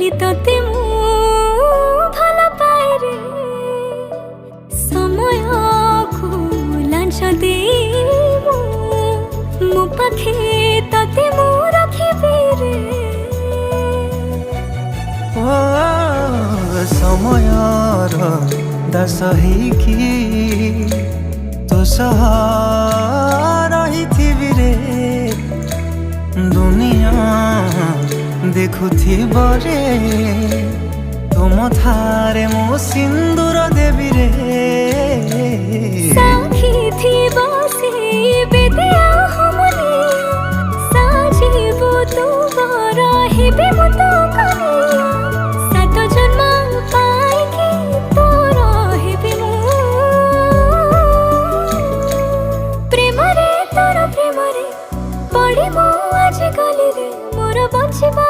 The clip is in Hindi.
खाली तोते मु भल पाए रे समय को लांछ दे मो पाखे तोते मु रखिबे रे ओ समयर दास ହେଇକି तो सह रही रे दुनिया देखुथिब रे तुम थारे मो सिंदूर देवी रे साखी थी बसे बेदिया हमने साजीबो तू रहिबे मो तो कनिया सात जन्म पाइके तो रहिबे मो प्रेम रे तोर प्रेम रे पड़ी मो आज गली रे मोर बचिबा